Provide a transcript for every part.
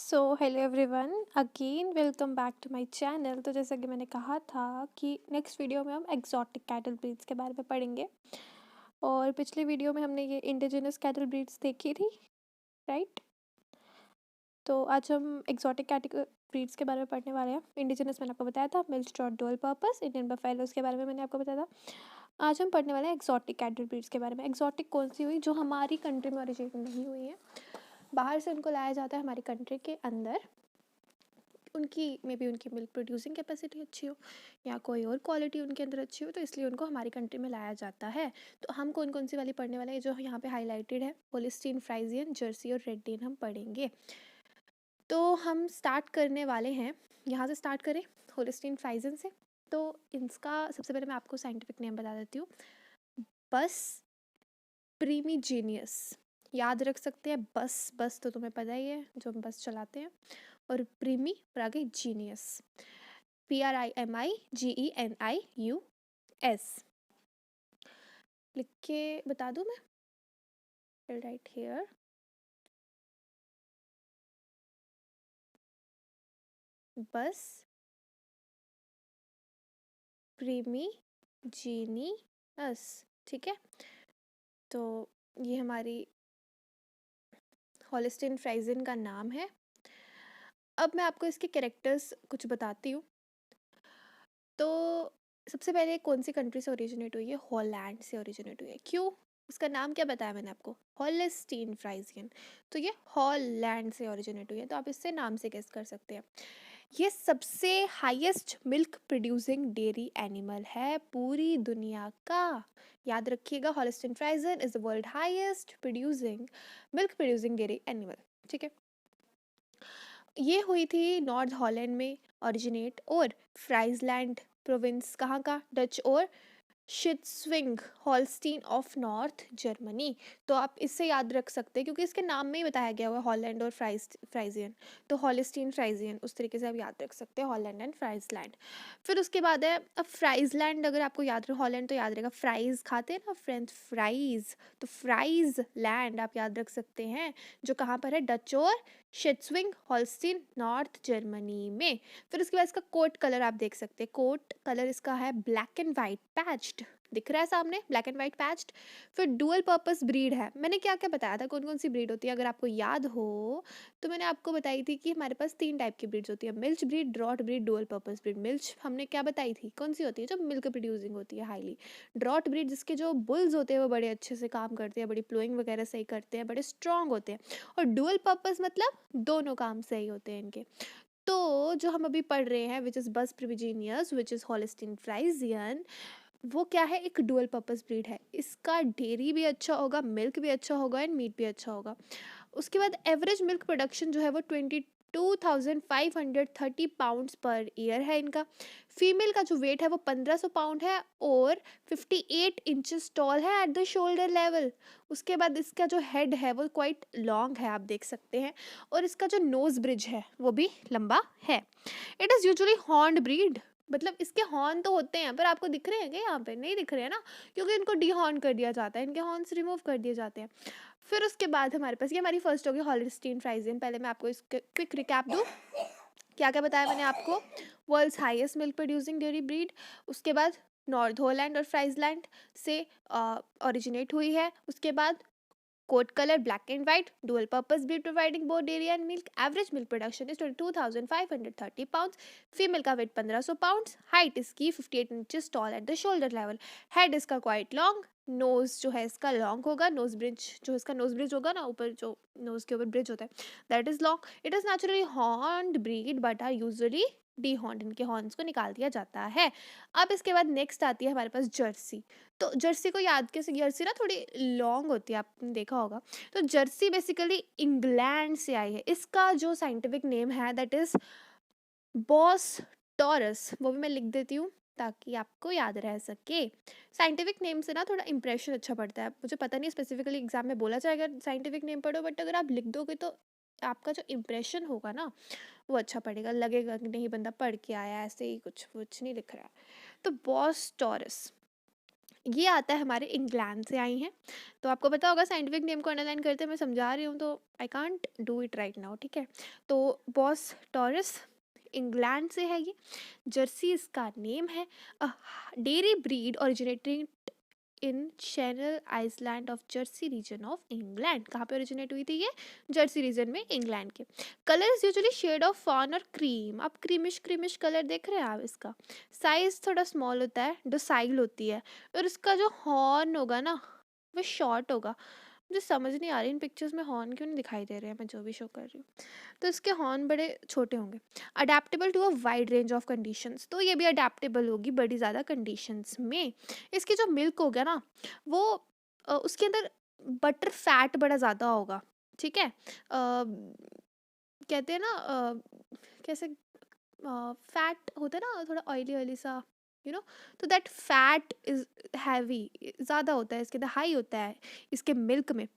Hello everyone, again welcome back to my channel. तो जैसा कि मैंने कहा था कि नेक्स्ट वीडियो में हम एक्जॉटिक कैटल ब्रीड्स के बारे में पढ़ेंगे। और पिछली वीडियो में हमने ये इंडिजिनस कैटल ब्रीड्स देखी थी, राइट। तो आज हम एक्जॉटिक कैटल ब्रीड्स के बारे में पढ़ने वाले हैं। इंडिजिनस मैंने आपको बताया था, milch dot dual purpose, Indian buffaloes के बारे में मैंने आपको बताया था। आज हम पढ़ने वाले हैं एक्जॉटिक कैटल ब्रीड्स के बारे में। एक्जॉटिक कौन सी हुई जो हमारी कंट्री में ओरिजिनेट नहीं हुई है, बाहर से उनको लाया जाता है हमारी कंट्री के अंदर। उनकी मे बी उनकी मिल्क प्रोड्यूसिंग कैपेसिटी अच्छी हो या कोई और क्वालिटी उनके अंदर अच्छी हो, तो इसलिए उनको हमारी कंट्री में लाया जाता है। तो हम कौन कौन सी वाली पढ़ने वाले हैं जो यहाँ पे हाईलाइटेड है, होलिस्टीन फ्राइजियन, जर्सी और रेड डेन हम पढ़ेंगे। तो हम स्टार्ट करने वाले हैं, यहाँ से स्टार्ट करें होलिस्टीन फ्राइजियन से। तो इसका सबसे पहले मैं आपको साइंटिफिक नेम बता देती हूँ, बस प्रीमीजीनियस। याद रख सकते हैं, बस तो तुम्हें पता ही है, जो हम बस चलाते हैं। और प्रीमी और आगे जीनियस, PRIMIGENIUS लिख के बता दूँ मैं, राइट हेयर। बस प्रीमी जीनियस, ठीक है। तो ये हमारी होलिस्टीन फ्राइजियन का नाम है। अब मैं आपको इसके कैरेक्टर्स कुछ बताती हूँ। तो सबसे पहले कौन सी कंट्री से ओरिजिनेट हुई है? हॉलैंड से ओरिजिनेट हुई है। क्यों? उसका नाम क्या बताया मैंने आपको? Holstein Friesian. तो ये हॉलैंड से ओरिजिनेट हुई है, तो आप इससे नाम से गेस कर सकते हैं। ये सबसे highest milk producing dairy animal है पूरी दुनिया का। याद रखिएगा, Holstein Friesian is the world highest producing milk producing dairy animal, ठीक है। ये हुई थी नॉर्थ हॉलैंड में ओरिजिनेट, और फ्राइजलैंड प्रोविंस कहाँ का? डच और शिट्सविंग हॉलस्टीन ऑफ नॉर्थ जर्मनी। तो आप इससे याद रख सकते हैं क्योंकि इसके नाम में ही बताया गया हुआ है हॉलैंड और फ्राइजियन। तो हॉलिस्टीन फ्राइजियन उस तरीके से आप याद रख सकते हैं, हॉलैंड एंड फ्राइजलैंड। फिर उसके बाद है अब फ्राइजलैंड। अगर आपको याद रहे हॉलैंड तो याद रहेगा फ्राइज खाते हैं ना, फ्रेंच फ्राइज। तो फ्राइज लैंड आप याद रख सकते हैं, जो कहाँ पर है? डच और शिट्सविंग हॉलस्टीन नॉर्थ जर्मनी में। फिर उसके बाद इसका कोट कलर आप देख सकते हैं, कोट कलर इसका है ब्लैक एंड वाइट पैच्ड, दिख रहा है सामने, ब्लैक एंड वाइट पैच्ड। फिर डुअल पर्पस ब्रीड है। मैंने क्या क्या बताया था, कौन कौन सी ब्रीड होती है? अगर आपको याद हो तो मैंने आपको बताई थी कि हमारे पास 3 टाइप की ब्रीड्स होती है, milch breed, draught breed, dual purpose breed. Milch हमने क्या बताई थी, कौन सी होती है? जो मिल्क प्रोड्यूसिंग होती है हाईली। ड्रॉट ब्रीड जिसके जो बुल्स होते हैं वो बड़े अच्छे से काम करते हैं, बड़ी प्लोइंग वगैरह सही करते हैं, बड़े स्ट्रॉन्ग होते हैं। और डुअल पर्पस मतलब दोनों काम सही होते हैं इनके। तो जो हम अभी पढ़ रहे हैं, विच इज़ बस प्रीविजीनियस, विच इज़ हॉलिस्टीन फ्राइजियन, वो क्या है? एक डुअल पर्पस ब्रीड है। इसका डेयरी भी अच्छा होगा, मिल्क भी अच्छा होगा एंड मीट भी अच्छा होगा। उसके बाद एवरेज मिल्क प्रोडक्शन जो है वो 22,530 पाउंड्स पर ईयर है इनका। फीमेल का जो वेट है वो 1500 पाउंड है और 58 इंचेस टॉल है एट द शोल्डर लेवल। उसके बाद इसका जो हेड है वो क्वाइट लॉन्ग है, आप देख सकते हैं। और इसका जो नोज ब्रिज है वो भी लंबा है। It is usually horned breed, मतलब इसके हॉर्न तो होते हैं, पर आपको दिख रहे हैं क्या? यहाँ पे नहीं दिख रहे हैं ना, क्योंकि इनको डी हॉर्न कर दिया जाता है, इनके हॉर्न्स रिमूव कर दिए जाते हैं। फिर उसके बाद हमारे पास ये हमारी फर्स्ट होगी हॉलिस्टीन फ्राइजियन। पहले मैं आपको इसके क्विक रिकैप दूँ, क्या क्या बताया मैंने आपको? World's highest milk producing dairy breed. उसके बाद नॉर्थ हॉलैंड और फ्राइजलैंड से ओरिजिनेट हुई है। उसके बाद coat colour black and white, dual purpose breed providing both dairy and milk. Average milk production is 22,530 pounds. Female का वेट 1500 पाउंड्स। हाइट इसकी 58 inches tall at the shoulder level. Head इसका quite long. Nose जो है इसका long होगा, knows bridge जो इसका knows bridge होगा ना, ऊपर जो नोज के ऊपर ब्रिज होता है, that is long. It is naturally horned breed but are usually dehorned, इनके हॉर्न्स को निकाल दिया जाता है। अब इसके बाद नेक्स्ट आती है हमारे पास जर्सी। तो जर्सी को याद कैसे? जर्सी ना थोड़ी लॉन्ग होती है, आपने देखा होगा। तो जर्सी बेसिकली इंग्लैंड से आई है। इसका जो साइंटिफिक नेम है दैट इज बॉस टॉरस, वो भी मैं लिख देती हूँ ताकि आपको याद रह सके। साइंटिफिक नेम से ना थोड़ा इंप्रेशन अच्छा पड़ता है। मुझे पता नहीं स्पेसिफिकली एग्जाम में बोला जाएगा साइंटिफिक नेम पढ़ो, बट अगर आप लिख दोगे तो आपका जो इम्प्रेशन होगा ना वो अच्छा पड़ेगा, लगेगा कि नहीं बंदा पढ़ के आया, ऐसे ही कुछ कुछ नहीं लिख रहा है। तो बॉस टॉरस ये आता है हमारे इंग्लैंड से आई हैं। तो आपको पता होगा साइंटिफिक नेम को अंडरलाइन करते मैं समझा रही हूँ, तो I can't do it right now, ठीक है। तो बॉस टॉरस इंग्लैंड से है ये। जर्सी इसका नेम है। Dairy breed originating in channel island of Jersey region of England. कहाँ पे ओरिजिनेट हुई थी ये? जर्सी रीजन में, इंग्लैंड के। Colour is usually shade of fawn और क्रीम। आप क्रीमिश क्रीमिश कलर देख रहे हैं आप इसका। साइज थोड़ा स्मॉल होता है, डोसाइल होती है। और इसका जो हॉर्न होगा ना, वो शॉर्ट होगा। मुझे समझ नहीं आ रही इन पिक्चर्स में हॉर्न क्यों नहीं दिखाई दे रहे हैं, मैं जो भी शो कर रही हूँ। तो इसके हॉर्न बड़े छोटे होंगे। Adaptable to a wide range of conditions, तो ये भी अडेप्टेबल होगी बड़ी ज़्यादा कंडीशंस में। इसकी जो मिल्क हो गया ना, वो उसके अंदर बटर फैट बड़ा ज़्यादा होगा, ठीक है। कहते हैं ना कैसे फैट होता है ना, थोड़ा ऑयली ऑयली सा, तो दैट फैट इज हैवी, ज़्यादा होता है इसके अंदर, हाई होता है इसके मिल्क में।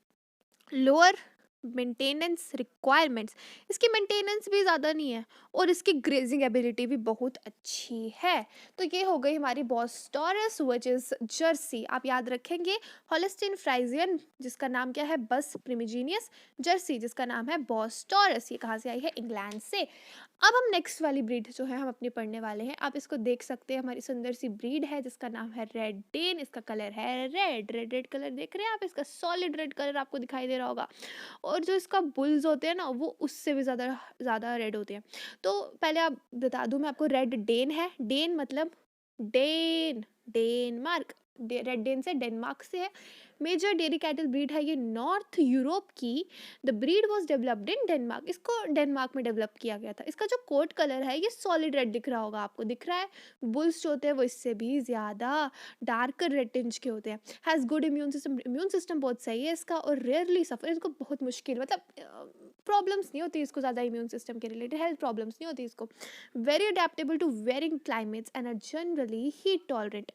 लोअर मेंटेनेंस रिक्वायरमेंट्स, इसकी मेंटेनेंस भी ज़्यादा नहीं है। और इसकी ग्रेजिंग एबिलिटी भी बहुत अच्छी है। तो ये हो गई हमारी boss taurus which is Jersey. आप याद रखेंगे हॉलिस्टीन फ्राइजियन जिसका नाम क्या है, बस प्रिमिजीनियस। जर्सी जिसका नाम है बॉस टॉरस, ये कहाँ से आई है? इंग्लैंड से। अब हम नेक्स्ट वाली ब्रीड जो है हम अपनी पढ़ने वाले हैं। आप इसको देख सकते हैं, हमारी सुंदर सी ब्रीड है जिसका नाम है रेड डेन। इसका कलर है रेड, रेड रेड कलर देख रहे हैं आप, इसका सॉलिड रेड कलर आपको दिखाई दे रहा होगा। और जो इसका बुल्स होते हैं ना, वो उससे भी ज़्यादा ज़्यादा रेड होते हैं। तो पहले आप बता दूं मैं आपको, रेड डेन है। डेन मतलब डेन, डेनमार्क। रेड डेन से डेनमार्क से है। मेजर डेयरी कैटल ब्रीड है ये नॉर्थ यूरोप की। The breed was developed in Denmark, इसको डेनमार्क में डेवलप किया गया था। इसका जो कोट कलर है ये सॉलिड रेड दिख रहा होगा आपको, दिख रहा है। बुल्स जो होते हैं वो इससे भी ज़्यादा डार्कर रेड टिंज के होते हैं। Has good immune system, immune system बहुत सही है इसका। और रेयरली सफ़र, इसको बहुत मुश्किल, मतलब प्रॉब्लम्स नहीं होती इसको ज़्यादा, इम्यून सिस्टम के रिलेटेड हेल्थ प्रॉब्लम्स नहीं होती इसको। Very adaptable to varying climates and are generally heat tolerant.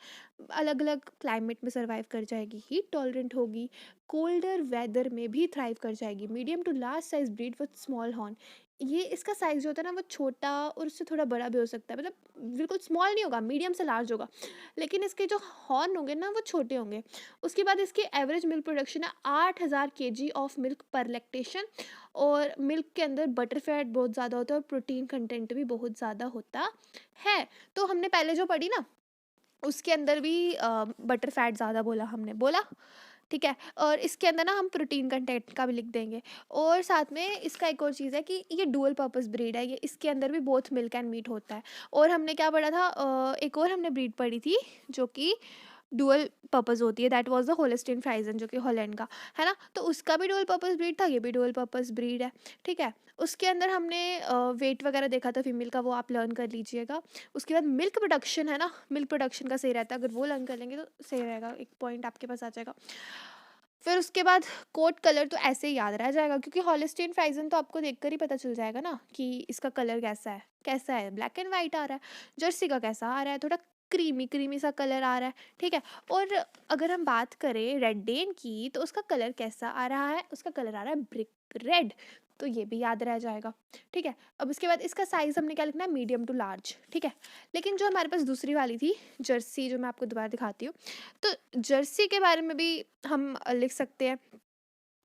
अलग अलग क्लाइमेट में सर्वाइव कर जाएगी, हीट टॉलरेंट होगी, कोल्डर वेदर में भी थ्राइव कर जाएगी। Medium to large size breed with small horn. ये इसका साइज जो होता है ना, वो छोटा और उससे थोड़ा बड़ा भी हो सकता है, मतलब बिल्कुल स्मॉल नहीं होगा, मीडियम से लार्ज होगा। लेकिन इसके जो हॉर्न होंगे ना, वो छोटे होंगे। उसके बाद इसकी एवरेज मिल्क प्रोडक्शन है 8,000 kg ऑफ मिल्क पर लैक्टेशन। और मिल्क के अंदर बटर फैट बहुत ज़्यादा होता है और प्रोटीन कंटेंट भी बहुत ज़्यादा होता है। तो हमने पहले जो पढ़ी ना, उसके अंदर भी बटर फैट ज़्यादा बोला हमने, बोला, ठीक है। और इसके अंदर ना हम प्रोटीन कंटेंट का भी लिख देंगे। और साथ में इसका एक और चीज़ है कि ये डुअल पर्पस ब्रीड है, ये इसके अंदर भी बोथ मिल्क एंड मीट होता है। और हमने क्या पढ़ा था, एक और हमने ब्रीड पढ़ी थी जो कि डुअल पर्पस होती है, दैट वाज द होलिस्टीन फ्राइजन जो कि हॉलैंड का है ना। तो उसका भी डुअल पर्पस ब्रीड था, ये भी डुअल पर्पस ब्रीड है, ठीक है। उसके अंदर हमने वेट वगैरह देखा था फीमेल का, वो आप लर्न कर लीजिएगा। उसके बाद मिल्क प्रोडक्शन है ना, मिल्क प्रोडक्शन का सही रहता है, अगर वो लर्न कर लेंगे तो सही रहेगा, एक पॉइंट आपके पास आ जाएगा। फिर उसके बाद कोट कलर तो ऐसे ही याद रह जाएगा, क्योंकि हॉलिस्टीन फ्राइजन तो आपको देखकर ही पता चल जाएगा ना कि इसका कलर कैसा है, कैसा है, ब्लैक एंड वाइट आ रहा है। जर्सी का कैसा आ रहा है, थोड़ा क्रीमी क्रीमी सा कलर आ रहा है, ठीक है। और अगर हम बात करें रेड डेन की, तो उसका कलर कैसा आ रहा है, उसका कलर आ रहा है ब्रिक रेड। तो ये भी याद रह जाएगा, ठीक है। अब उसके बाद इसका साइज हमने क्या लिखना है, मीडियम टू लार्ज, ठीक है। लेकिन जो हमारे पास दूसरी वाली थी जर्सी, जो मैं आपको दोबारा दिखाती हूँ, तो जर्सी के बारे में भी हम लिख सकते हैं।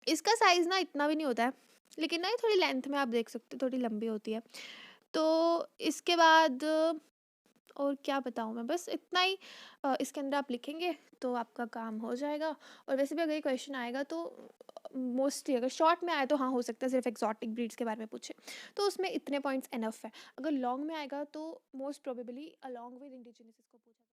इसका साइज़ ना इतना भी नहीं होता है, लेकिन ना ये थोड़ी लेंथ में आप देख सकते हो, थोड़ी लंबी होती है। तो इसके बाद और क्या बताऊँ मैं, बस इतना ही। इसके अंदर आप लिखेंगे तो आपका काम हो जाएगा। और वैसे भी अगर ये क्वेश्चन आएगा तो मोस्टली अगर शॉर्ट में आए तो हाँ, हो सकता है सिर्फ एक्जॉटिक ब्रीड्स के बारे में पूछे, तो उसमें इतने पॉइंट्स इनफ है। अगर लॉन्ग में आएगा तो most probably along with indigenous इसको पूछा